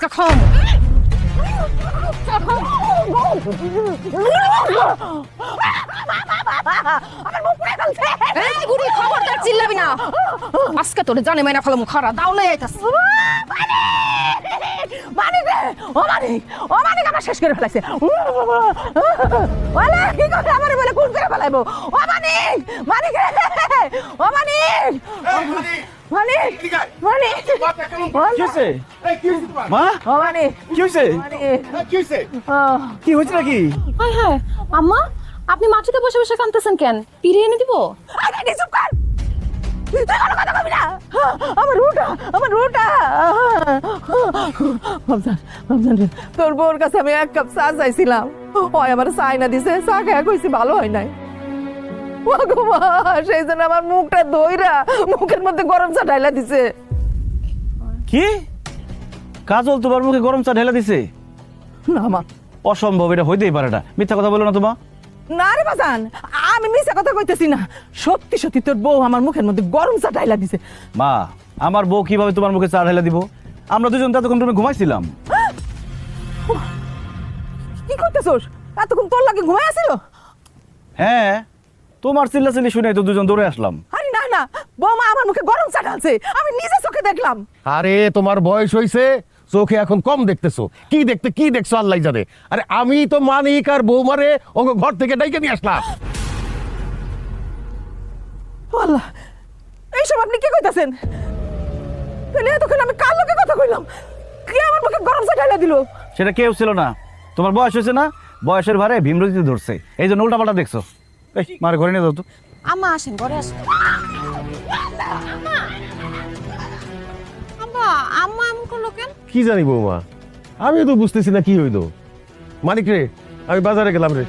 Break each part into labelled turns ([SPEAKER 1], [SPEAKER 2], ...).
[SPEAKER 1] আজকে খাও খবরদার চিল্লাবি না আজকে তোরে জানে মাইনা ফেলাম খারা দাও নাই আইতাছে মানিক রে ও মানিক আমার শেষ করে ফেলাইছে ওলা কি করে আমারে বলে কোন করে ফেলাইবো ও মানিক রে ও মানিক
[SPEAKER 2] কি হয়েছে নাকি?
[SPEAKER 1] হ্যাঁ আম্মা আপনি মাটিতে বসে বসে কাঁদতেছেন কেন? পিড়ে এনে দিব?
[SPEAKER 3] তোর বোর কাছে আমি এক কাপ চা চাইছিলাম, ওই আমার চাই না দিছে, চা খেয়ে কইছি ভালো হয় নাই। সেই জন্য আমার মুখটা ধইরা মুখের মধ্যে গরম চা ঢাইলা দিছে।
[SPEAKER 2] কি কাজল তোমার মুখে গরম চা ঢেলা দিছে?
[SPEAKER 3] না মা,
[SPEAKER 2] অসম্ভব, এটা হইতেই পারে না। মিথ্যা কথা বলো না তোমা।
[SPEAKER 3] না রে বাজান, আমি মিছা কথা কইতেছি না, সত্যি সত্যি তোর বউ আমার মুখের মধ্যে গরম চা ঢাইলা দিছে।
[SPEAKER 2] মা, আমার বউ কিভাবে তোমার মুখে চা ঢেলা দিব? আমরা দুজন ততক্ষণ রুমে ঘুমাইছিলাম।
[SPEAKER 3] কি করতেছস? এতক্ষণ তোর লাগে ঘুমাই আছিল?
[SPEAKER 2] হ্যাঁ, তোমার চিল্লাচিল্লি শুনে তো দুজন দৌড়ে আসলাম।
[SPEAKER 3] আরে না না, বৌমা আমার মুখে গরম চা ঢালছে, আমি নিজে চোখে দেখলাম।
[SPEAKER 4] আরে তোমার বয়স হইছে, চোখে এখন কম দেখতেছো। কি দেখছো আল্লাহ জানে। আরে আমি তো মানিক আর বৌমারে ওকে ঘর থেকে ডাইকে নিয়ে আসলাম।
[SPEAKER 3] আল্লাহ, এইসব আপনি কি কইতাছেন? তাহলে এতক্ষণ আমি কার লোকে কথা কইলাম? কে আমার মুখে গরম চা ঢাইলা দিল?
[SPEAKER 2] সেটা কেউ ছিল না। তোমার বয়স হয়েছে না, বয়সের ভারে ভীমরতিতে ধরছে, এই জন্য উল্টাপাল্টা দেখছো। এই মারে ঘরে নিয়ে যাও তো।
[SPEAKER 1] আম্মা আসেন, ঘরে আসেন। আম্মা আম্মা এমন করলো কেন?
[SPEAKER 4] কি জানি বৌমা, আমি তো বুঝতেছি না কি হইলো। মানিক রে, আমি বাজারে গেলাম রে।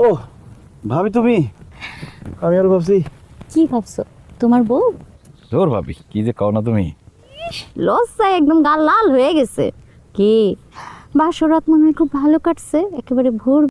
[SPEAKER 2] ও ভাবি, তুমি? আমি আর ভাবছি।
[SPEAKER 5] কি ভাবছো? তোমার বউ?
[SPEAKER 2] তোর ভাবি কি যে কও না তুমি।
[SPEAKER 5] লজ্জায় একদম গাল লাল হয়ে গেছে। কি বাসরাত মনে হয় খুব ভালো কাটছে, একেবারে ভোর